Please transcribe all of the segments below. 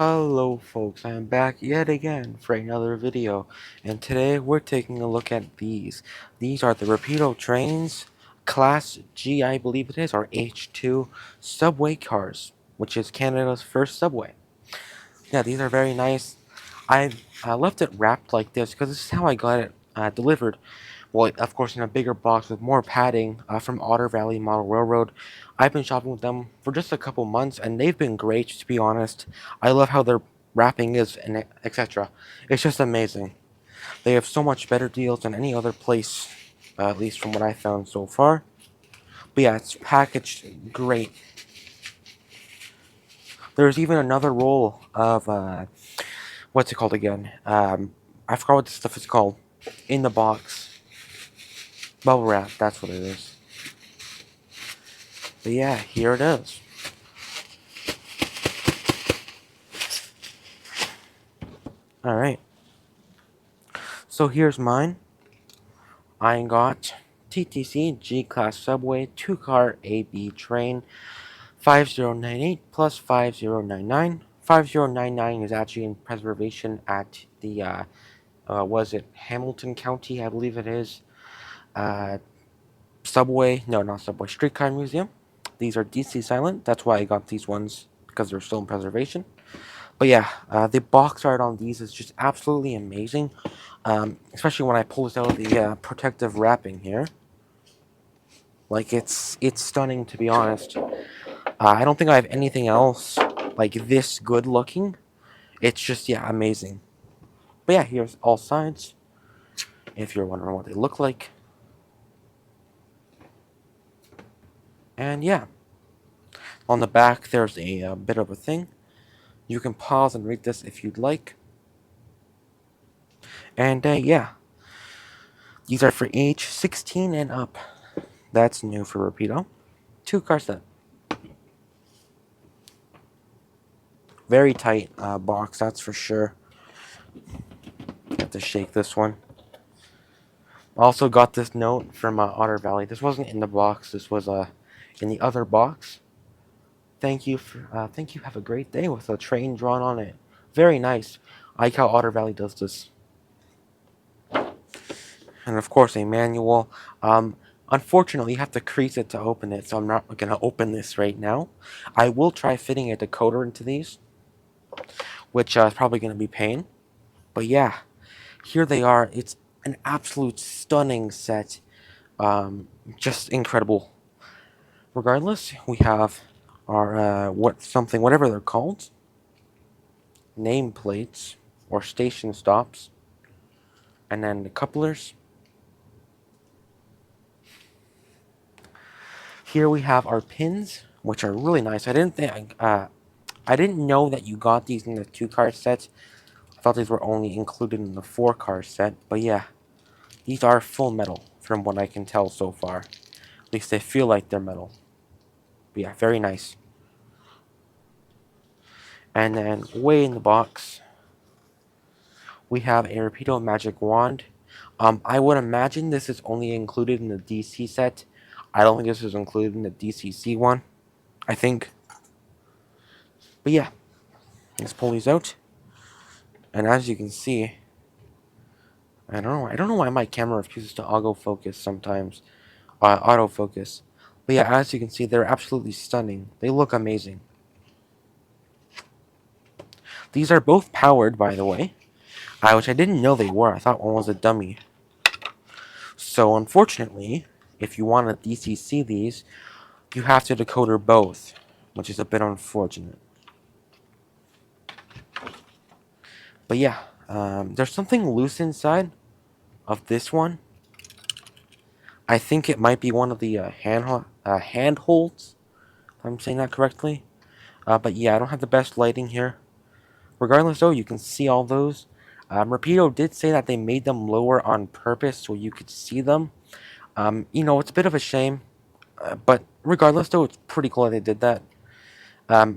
Hello folks, I am back yet again for another video, and today we're taking a look at these. These are the Rapido trains, Class G I believe it is, or H2 subway cars, which is Canada's first subway. Yeah, these are very nice. I left it wrapped like this because this is how I got it delivered. Well, of course, in a bigger box with more padding from Otter Valley Model Railroad. I've been shopping with them for just a couple months, and they've been great, to be honest. I love how their wrapping is, and etc. It's just amazing. They have so much better deals than any other place, at least from what I found so far. But yeah, it's packaged great. There's even another roll of, what's it called again? I forgot what this stuff is called. In the box. Bubble wrap, that's what it is. But yeah, here it is. Alright. So here's mine. I got TTC G-Class Subway 2-car AB train 5098 plus 5099. 5099 is actually in preservation at the, was it Hamilton County, I believe it is. Subway, no, not Subway, Streetcar Museum. These are DC silent, that's why I got these ones, because they're still in preservation. But yeah, the box art on these is just absolutely amazing. Especially when I pull this out of the protective wrapping here. Like, it's stunning, to be honest. I don't think I have anything else like this good looking. It's just, yeah, amazing. But yeah, here's all sides, if you're wondering what they look like. And yeah, on the back there's a bit of a thing. You can pause and read this if you'd like. And yeah, these are for age 16 and up. That's new for Rapido. 2-car set. Very tight box, that's for sure. Have to shake this one. Also got this note from Otter Valley. This wasn't in the box. This was in the other box. Thank you thank you. Have a great day, with a train drawn on it. Very nice. I like how Otter Valley does this. And of course, a manual. Unfortunately, you have to crease it to open it, so I'm not gonna open this right now. I will try fitting a decoder into these, which is probably gonna be pain. But yeah, here they are. It's an absolute stunning set. Just incredible. Regardless, we have our whatever they're called, nameplates or station stops, and then the couplers. Here we have our pins, which are really nice. I didn't know that you got these in the 2-car sets. I thought these were only included in the 4-car set, but yeah, these are full metal from what I can tell so far. At least they feel like they're metal. But yeah, very nice. And then way in the box, we have a Rapido Magic Wand. I would imagine this is only included in the DC set. I don't think this is included in the DCC one. I think. But yeah, let's pull these out. And as you can see, I don't know why my camera refuses to autofocus sometimes. Autofocus. But yeah, as you can see, they're absolutely stunning. They look amazing. These are both powered, by the way, which I didn't know they were. I thought one was a dummy. So unfortunately, if you want to DCC these, you have to decoder both, which is a bit unfortunate. But yeah, there's something loose inside of this one. I think it might be one of the handholds, if I'm saying that correctly. But yeah, I don't have the best lighting here. Regardless, though, you can see all those. Rapido did say that they made them lower on purpose so you could see them. You know, it's a bit of a shame. But regardless, though, it's pretty cool that they did that.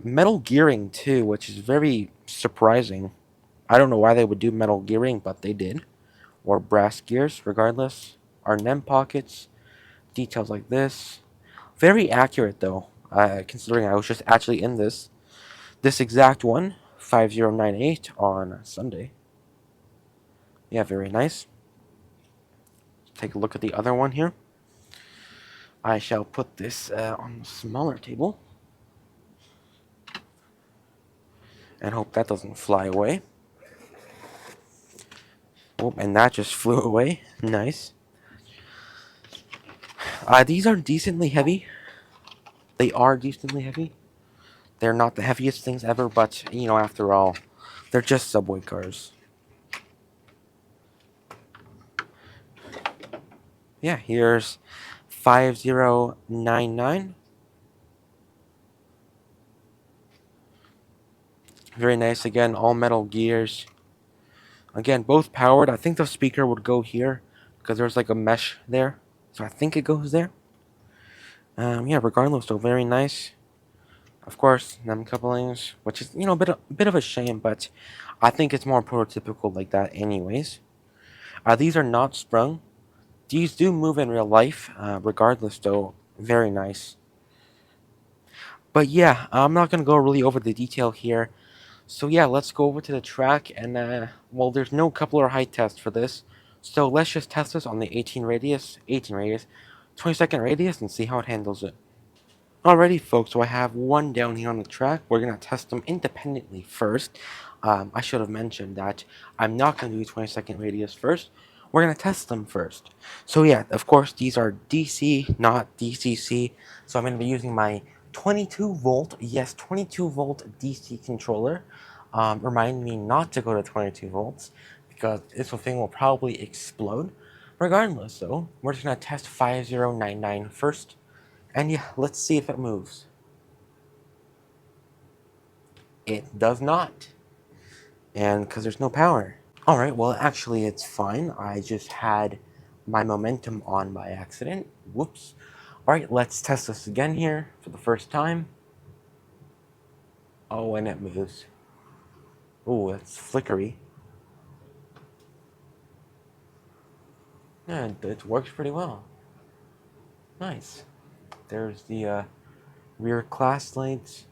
Metal gearing, too, which is very surprising. I don't know why they would do metal gearing, but they did. Or brass gears, regardless. Our NEM pockets. Details like this. Very accurate, though, considering I was just actually in this exact one 5098 on Sunday. Yeah, very nice. Take a look at the other one here. I shall put this on the smaller table. And hope that doesn't fly away. Oh, and that just flew away. Nice. These are decently heavy. They are decently heavy. They're not the heaviest things ever, but, you know, after all, they're just subway cars. Yeah, here's 5099. Very nice. Again, all metal gears. Again, both powered. I think the speaker would go here because there's like a mesh there. So I think it goes there. Yeah, regardless, though, very nice. Of course, NEM couplings, which is, you know, a bit of a shame, but I think it's more prototypical like that anyways. These are not sprung. These do move in real life. Regardless, though, very nice. But yeah, I'm not going to go really over the detail here. So yeah, let's go over to the track, and well, there's no coupler height test for this. So let's just test this on the 18 radius, 20-second radius, and see how it handles it. Alrighty, folks, so I have one down here on the track. We're going to test them independently first. I should have mentioned that I'm not going to do 20-second radius first. We're going to test them first. So yeah, of course, these are DC, not DCC. So I'm going to be using my 22 volt, yes, 22 volt DC controller. Remind me not to go to 22 volts because this thing will probably explode. Regardless, though, we're just going to test 5099 first. And yeah, let's see if it moves. It does not. And because there's no power. Alright, well, actually, it's fine. I just had my momentum on by accident. Whoops. Alright, let's test this again here for the first time. Oh, and it moves. Ooh, it's flickery. Yeah, it works pretty well. Nice. There's the rear class lights.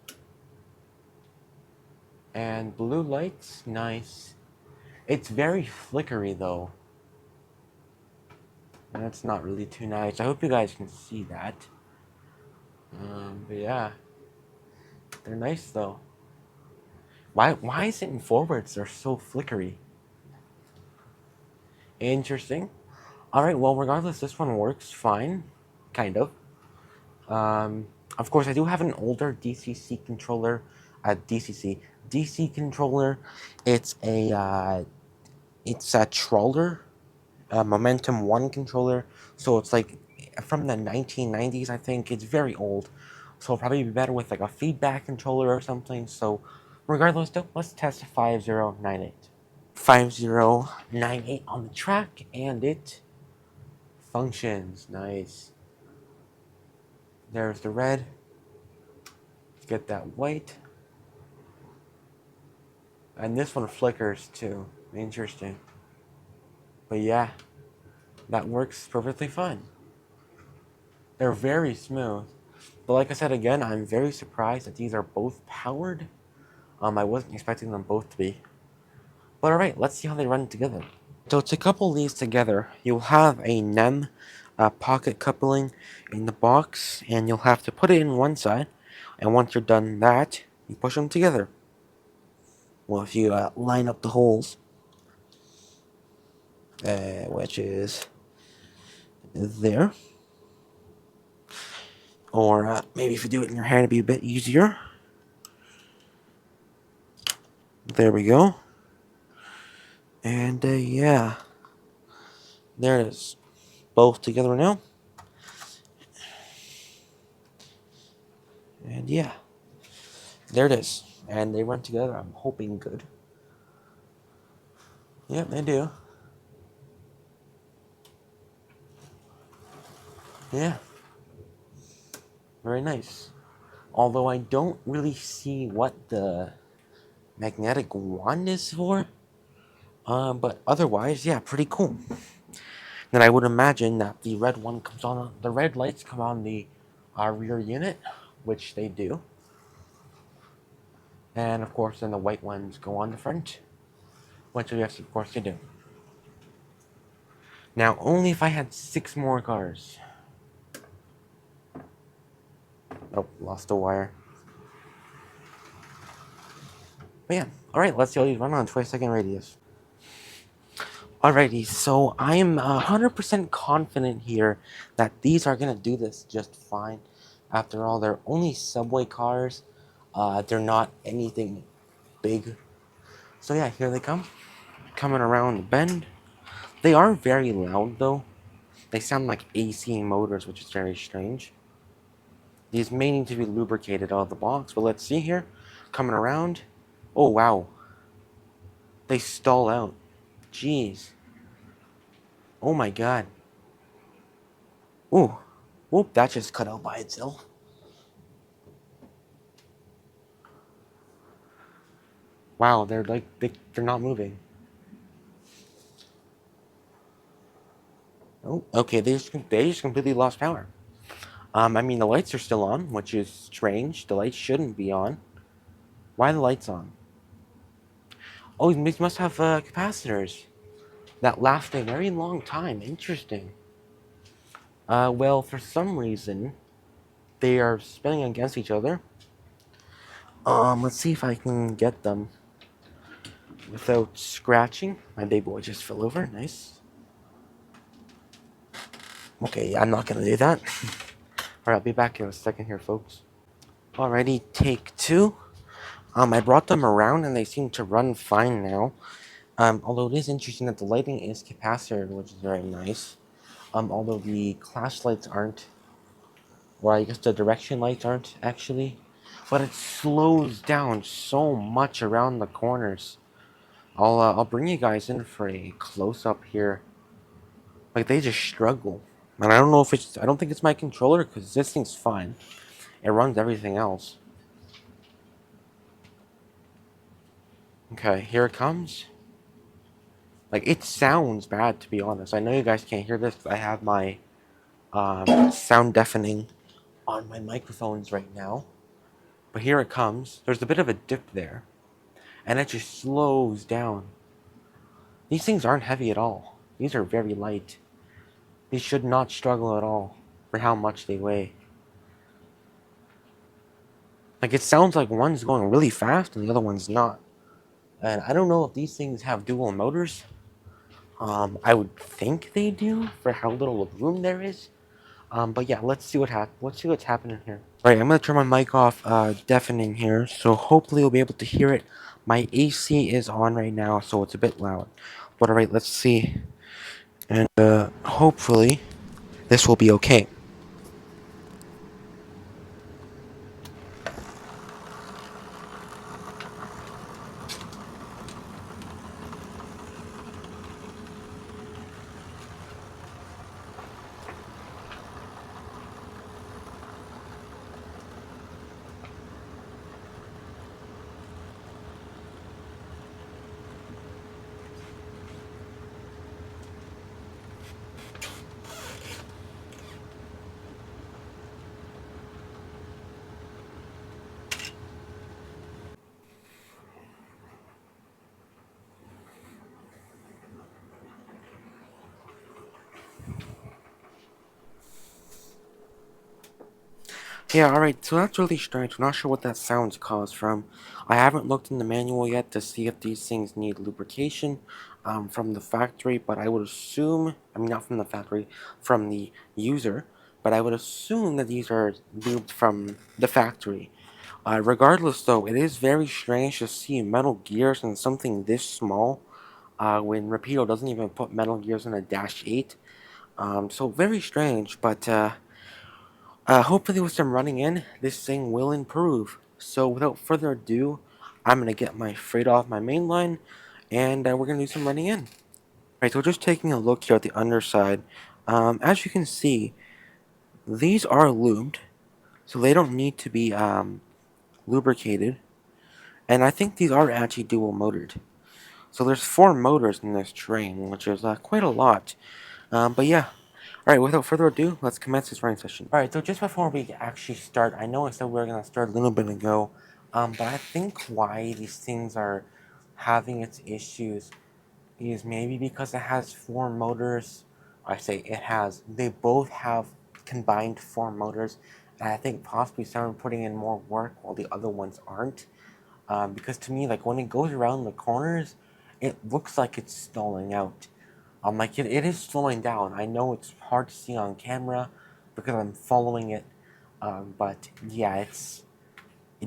And blue lights. Nice. It's very flickery, though. That's not really too nice. I hope you guys can see that. But yeah. They're nice, though. Why is it in forwards? They're so flickery. Interesting. Alright, well, regardless, this one works fine. Kind of. Of course, I do have an older DCC controller. DC controller. It's a Trawler. Momentum 1 controller. So it's like from the 1990s, I think. It's very old. So it'll probably be better with like a feedback controller or something. So regardless, though, let's test 5098. 5098 on the track, and it functions. Nice. There's the red. Let's get that white. And this one flickers too. Interesting. But yeah, that works perfectly fine. They're very smooth. But like I said again, I'm very surprised that these are both powered. I wasn't expecting them both to be. But alright, let's see how they run together. So to couple these together, you'll have a NEM pocket coupling in the box, and you'll have to put it in one side. And once you're done that, you push them together. Well, if you line up the holes, which is there. Or maybe if you do it in your hand, it'd be a bit easier. There we go. And yeah, there it is. Both together now. And yeah, there it is. And they run together. I'm hoping good. Yep, they do. Yeah. Very nice. Although I don't really see what the magnetic wand is for. But otherwise, yeah, pretty cool. Then I would imagine that the red one comes on, the red lights come on the rear unit, which they do. And of course, then the white ones go on the front, which we have, of course, to do. Now, only if I had 6 more cars. Oh, lost a wire. But yeah, alright, let's see how these run on 20-second radius. Alrighty, so I'm 100% confident here that these are going to do this just fine. After all, they're only subway cars. They're not anything big. So yeah, here they come. Coming around the bend. They are very loud though. They sound like AC motors, which is very strange. These may need to be lubricated out of the box, but let's see here. Coming around. Oh wow. They stall out. Jeez. Oh my god. Ooh. Oop, that just cut out by itself. Wow, they're like, they're not moving. Oh, okay, they just completely lost power. I mean, the lights are still on, which is strange. The lights shouldn't be on. Why are the lights on? Oh, these must have capacitors that last a very long time. Interesting. Well, for some reason, they are spinning against each other. Let's see if I can get them without scratching. My baby boy just fell over. Nice. Okay, I'm not gonna do that. Alright, I'll be back in a second here, folks. Alrighty, take 2. I brought them around and they seem to run fine now. Although it is interesting that the lighting is capacitor, which is very nice. Although the clash lights aren't, or I guess the direction lights aren't actually. But it slows down so much around the corners. I'll bring you guys in for a close-up here. Like, they just struggle. And I don't know if it's, I don't think it's my controller, because this thing's fine. It runs everything else. Okay, here it comes. Like, it sounds bad, to be honest. I know you guys can't hear this, but I have my sound deafening on my microphones right now. But here it comes. There's a bit of a dip there. And it just slows down. These things aren't heavy at all. These are very light. These should not struggle at all for how much they weigh. Like, it sounds like one's going really fast and the other one's not. And I don't know if these things have dual motors. I would think they do for how little room there is. But yeah, let's see what's happening here. All right, I'm gonna turn my mic off, deafening here, so hopefully you'll be able to hear it. My AC is on right now, so it's a bit loud. But all right, let's see, and hopefully this will be okay. Yeah, alright, so that's really strange. I'm not sure what that sound's caused from. I haven't looked in the manual yet to see if these things need lubrication from the factory, but I would assume, I mean not from the factory, from the user, but I would assume that these are lubed from the factory. Regardless though, it is very strange to see metal gears in something this small when Rapido doesn't even put metal gears in a Dash 8. So very strange, but hopefully with some running in, this thing will improve. So without further ado, I'm going to get my freight off my main line, and we're going to do some running in. Alright, so just taking a look here at the underside, as you can see, these are lubed, so they don't need to be lubricated, and I think these are actually dual motored. So there's 4 motors in this train, which is quite a lot, but yeah. Alright, without further ado, let's commence this running session. Alright, so just before we actually start, I know I said we were going to start a little bit ago, But I think why these things are having its issues is maybe because it has four motors. I say it has. They both have combined four motors, and I think possibly some are putting in more work while the other ones aren't. Because to me, like when it goes around the corners, it looks like it's stalling out. Like it is slowing down. I know it's hard to see on camera because I'm following it. But yeah,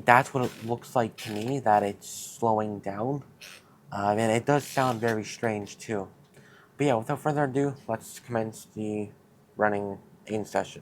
that's what it looks like to me, that it's slowing down. And it does sound very strange too. But yeah, without further ado, let's commence the running in session.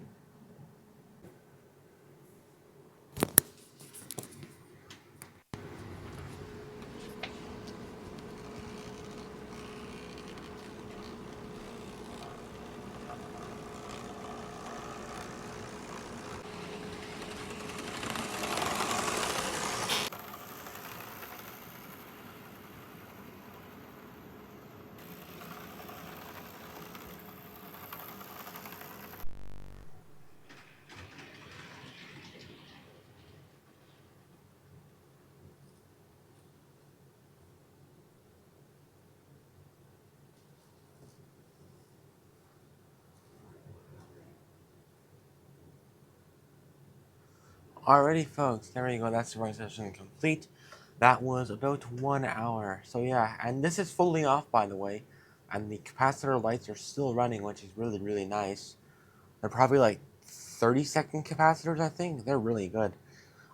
Alrighty, folks, there we go. That's the running session complete. That was about 1 hour. So yeah, and this is fully off, by the way. And the capacitor lights are still running, which is really, really nice. They're probably like 30-second capacitors, I think. They're really good.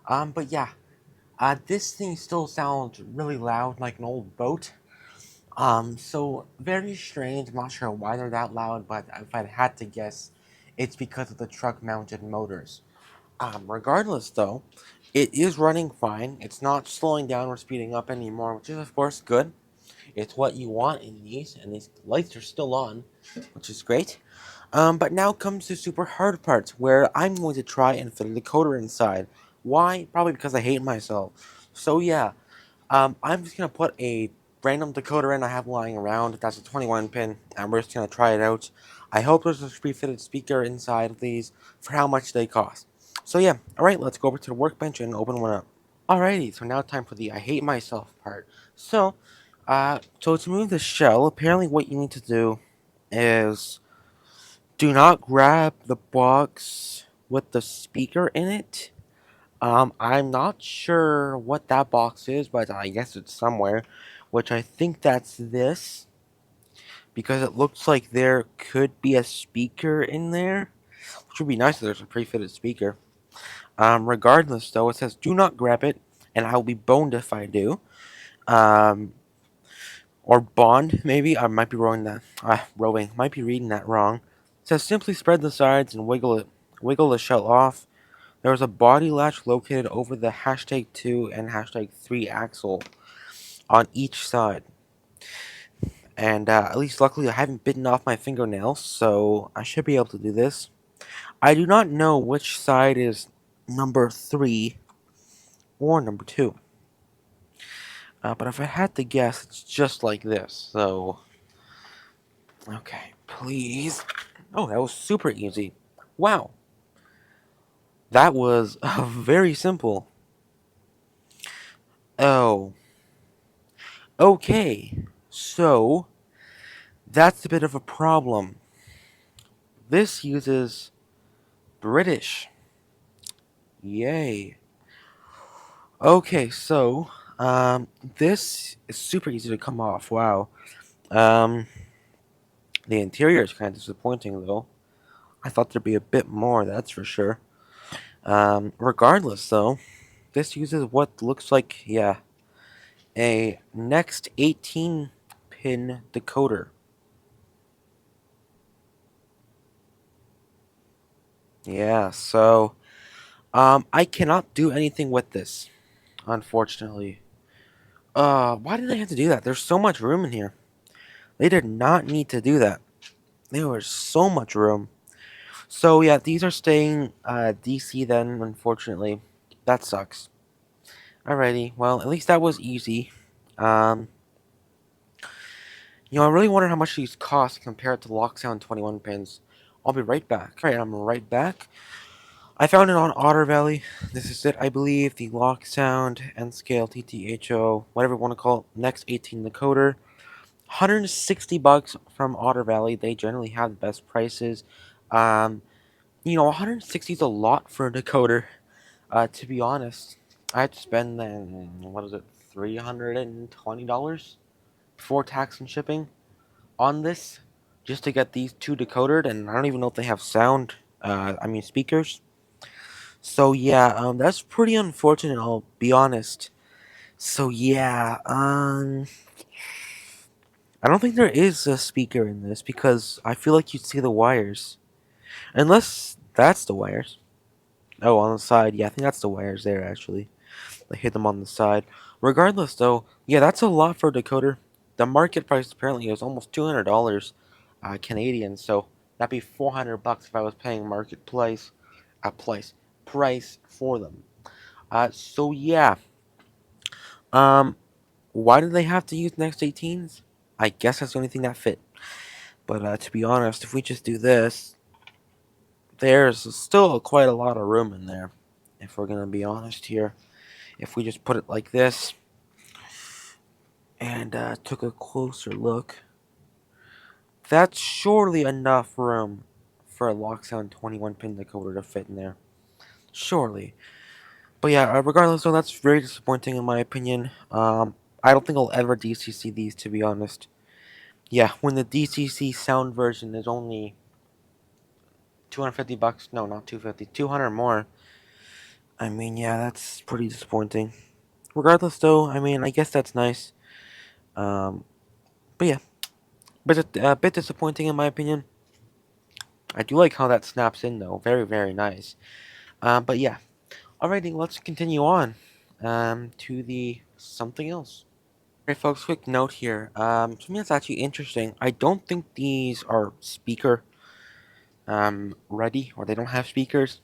But yeah, this thing still sounds really loud, like an old boat. So very strange. I'm not sure why they're that loud, but if I had to guess, it's because of the truck-mounted motors. Regardless, though, it is running fine. It's not slowing down or speeding up anymore, which is of course good. It's what you want in these, and these lights are still on, which is great. But now comes the super hard part, where I'm going to try and fit a decoder inside. Why? Probably because I hate myself. So yeah, I'm just gonna put a random decoder in I have lying around. That's a 21 pin, and we're just gonna try it out. I hope there's a pre-fitted speaker inside of these for how much they cost. So yeah, alright, let's go over to the workbench and open one up. Alrighty, so now time for the I hate myself part. So to move the shell, apparently what you need to do is do not grab the box with the speaker in it. I'm not sure what that box is, but I guess it's somewhere, which I think that's this, because it looks like there could be a speaker in there, which would be nice if there's a pre-fitted speaker. Regardless, though, it says do not grab it, and I will be boned if I do. Um, or bond, maybe. I might be might be reading that wrong. It says simply spread the sides and wiggle the shell off. There is a body latch located over the hashtag 2 and hashtag 3 axle on each side. And at least luckily I haven't bitten off my fingernails, so I should be able to do this. I do not know which side is number 3 or number 2. But if I had to guess, it's just like this. So, okay, please. Oh, that was super easy. Wow. That was very simple. Oh. Okay. So, that's a bit of a problem. This uses British. Yay. Okay, so, this is super easy to come off. Wow. Um, the interior is kind of disappointing, though. I thought there'd be a bit more, that's for sure. Regardless, though, this uses what looks like, yeah, a next 18 pin decoder. Yeah, so, I cannot do anything with this, unfortunately. Why did they have to do that? There's so much room in here. They did not need to do that. There was so much room. So yeah, these are staying DC then, unfortunately. That sucks. Alrighty, well, at least that was easy. Um, I really wonder how much these cost compared to Locksound 21 pins. I'll be right back. Alright, I'm right back. I found it on Otter Valley. This is it, I believe. The Lock Sound N Scale TTHO, whatever you want to call it, Next 18 decoder. $160 from Otter Valley. They generally have the best prices. Um, 160 is a lot for a decoder. To be honest, I had to spend what is it, $320 before tax and shipping on this just to get these two decodered, and I don't even know if they have sound. Speakers. So yeah, that's pretty unfortunate. I'll be honest. So yeah, I don't think there is a speaker in this because I feel like you'd see the wires, unless that's the wires. Oh, on the side, yeah, I think that's the wires there actually. I hit them on the side. Regardless, though, yeah, that's a lot for a decoder. The market price apparently is almost $200, Canadian. So that'd be $400 if I was paying market price for them. So yeah, um, why did they have to use Next 18s? I guess that's the only thing that fit. But to be honest, if we just do this, there's still quite a lot of room in there. If we're gonna be honest here, if we just put it like this and took a closer look, that's surely enough room for a Locksound 21-pin decoder to fit in there. Surely. But yeah, regardless, though, that's very disappointing in my opinion. I don't think I'll ever DCC these, to be honest. Yeah, when the DCC sound version is only $250, no, not 250, 200 more. I mean, yeah, that's pretty disappointing. Regardless, though, I mean, I guess that's nice. Um, but yeah, but a bit disappointing in my opinion. I do like how that snaps in, though. Very, very nice. But yeah. Alrighty, let's continue on to the something else. Alright, folks, quick note here. Something that's actually interesting. I don't think these are speaker ready, or they don't have speakers.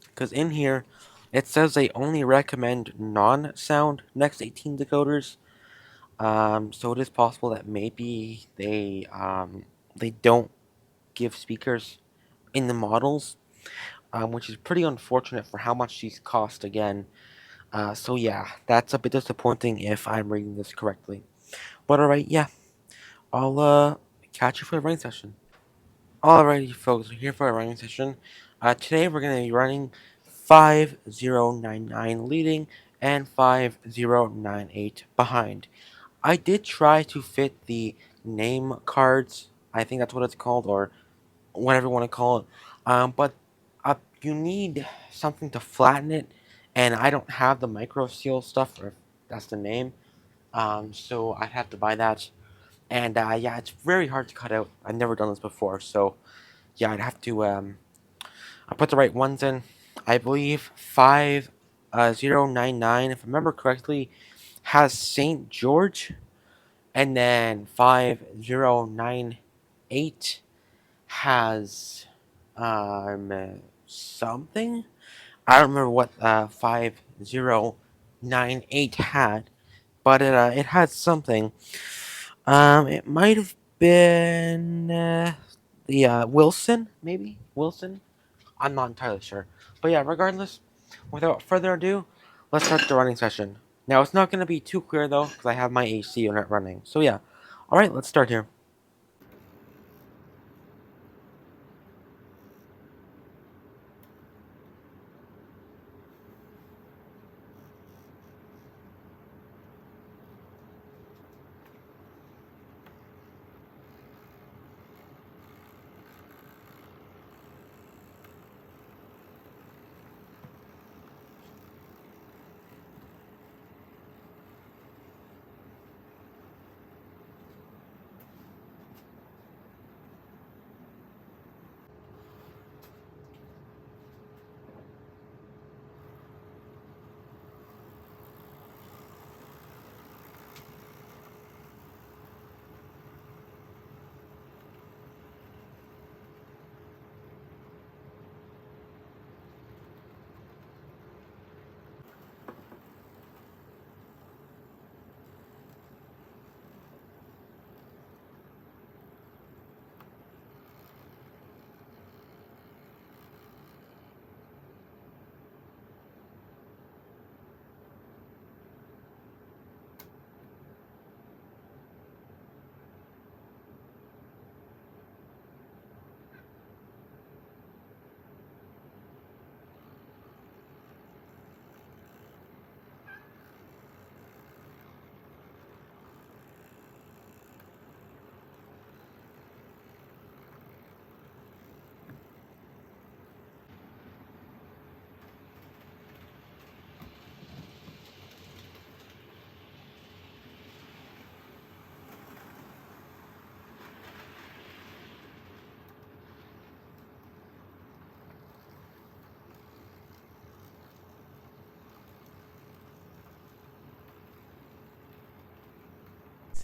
Because in here, it says they only recommend non-sound Next 18 decoders. So it is possible that maybe they don't give speakers in the models, which is pretty unfortunate for how much these cost again. So yeah, that's a bit disappointing if I'm reading this correctly. But alright, yeah, I'll catch you for the running session. Alrighty, folks, we're here for a running session. Today we're gonna be running 5099 leading and 5098 behind. I did try to fit the name cards. I think that's what it's called, or whatever you want to call it. But you need something to flatten it, and I don't have the micro seal stuff, or if that's the name. So I'd have to buy that, and yeah, it's very hard to cut out. I've never done this before, so yeah, I'd have to I put the right ones in. I believe 5099, if I remember correctly, has Saint George, and then 5098 has something. I don't remember what 5098 had, but it had something. It might have been the Wilson, maybe Wilson. I'm not entirely sure, but yeah. Regardless, without further ado, let's start the running session. Now it's not going to be too clear though, because I have my AC unit running. So yeah, all right, let's start here.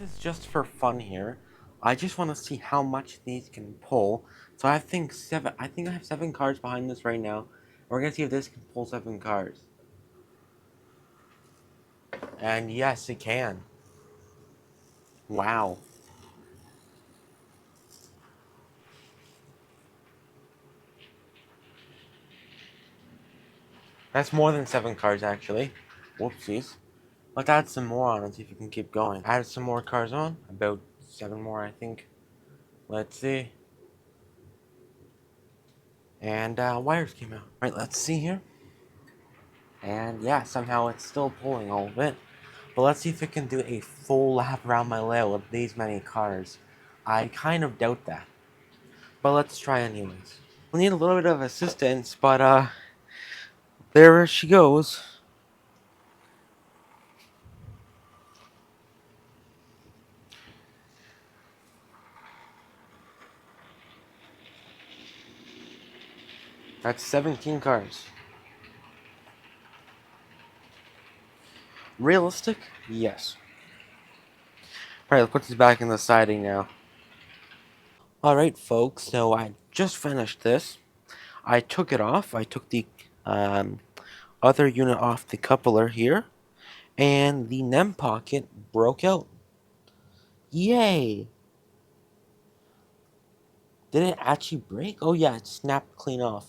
is just for fun here. I just want to see how much these can pull. So I think seven. I think I have 7 cars behind this right now. We're gonna see if this can pull 7 cars. And yes, it can. Wow. That's more than 7 cars actually. Whoopsies. Let's add some more on and see if we can keep going. Add some more cars on. About 7 more, I think. Let's see. And wires came out. Right, let's see here. And yeah, somehow it's still pulling all of it. But let's see if it can do a full lap around my layout with these many cars. I kind of doubt that. But let's try anyways. We need a little bit of assistance, but there she goes. That's 17 cars. Realistic? Yes. Alright, let's put this back in the siding now. Alright folks, so I just finished this. I took it off. I took the other unit off the coupler here. And the NEM pocket broke out. Yay! Did it actually break? Oh yeah, it snapped clean off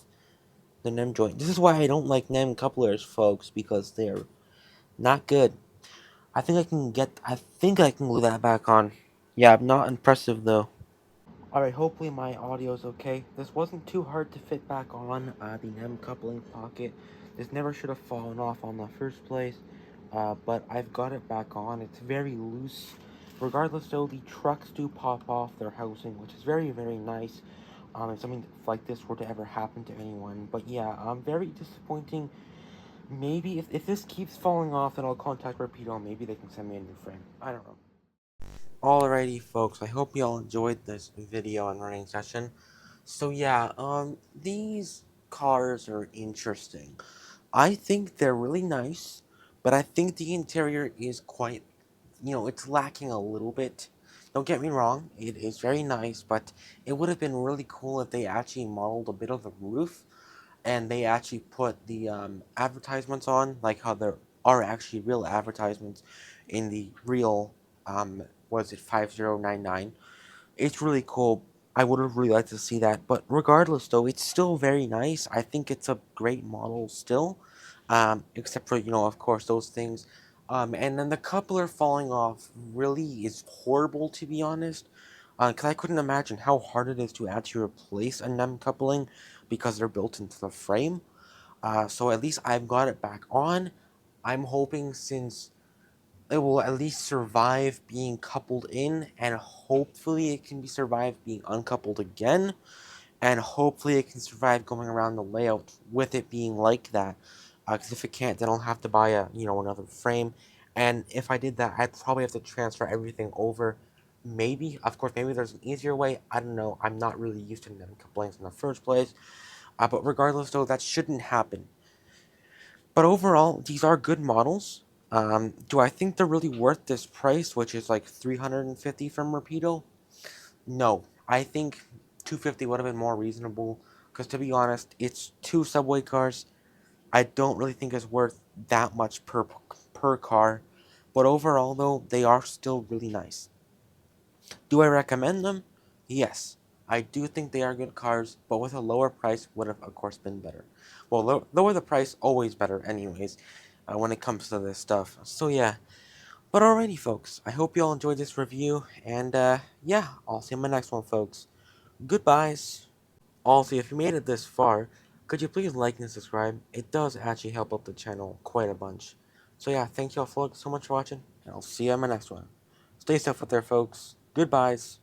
the NEM joint. This is why I don't like NEM couplers, folks, because they're not good. I think I can glue that back on. Yeah, not impressive though. Alright, hopefully my audio is okay. This wasn't too hard to fit back on the NEM coupling pocket. This never should have fallen off on the first place. But I've got it back on. It's very loose. Regardless though, the trucks do pop off their housing, which is very, very nice. If something like this were to ever happen to anyone. But yeah, very disappointing. Maybe if this keeps falling off, then I'll contact Rapido and maybe they can send me a new frame. I don't know. Alrighty folks, I hope you all enjoyed this video and running session. So yeah, these cars are interesting. I think they're really nice, but I think the interior is quite, it's lacking a little bit. Don't get me wrong, it is very nice, but it would have been really cool if they actually modeled a bit of the roof and they actually put the advertisements on, like how there are actually real advertisements in the real, was it 5099? It's really cool. I would have really liked to see that, but regardless though, it's still very nice. I think it's a great model still, except for, of course, those things. And then the coupler falling off really is horrible, to be honest, because I couldn't imagine how hard it is to actually replace a NEM coupling because they're built into the frame. So at least I've got it back on. I'm hoping since it will at least survive being coupled in, and hopefully it can be survive being uncoupled again, and hopefully it can survive going around the layout with it being like that. Because if it can't, then I'll have to buy another frame, and if I did that, I'd probably have to transfer everything over. Maybe, of course, maybe there's an easier way. I don't know. I'm not really used to NEM couplings in the first place. But regardless, though, that shouldn't happen. But overall, these are good models. Do I think they're really worth this price, which is like $350 from Rapido? No, I think 250 would have been more reasonable. Because to be honest, it's 2 subway cars. I don't really think it's worth that much per car. But overall, though, they are still really nice. Do I recommend them? Yes. I do think they are good cars, but with a lower price would have, of course, been better. Well, lower the price, always better anyways, when it comes to this stuff. So yeah. But alrighty, folks. I hope you all enjoyed this review, and yeah, I'll see you in my next one, folks. Goodbyes. Also, if you made it this far, could you please like and subscribe? It does actually help out the channel quite a bunch. So yeah, thank you all so much for watching, and I'll see you in my next one. Stay safe out there, folks. Goodbyes.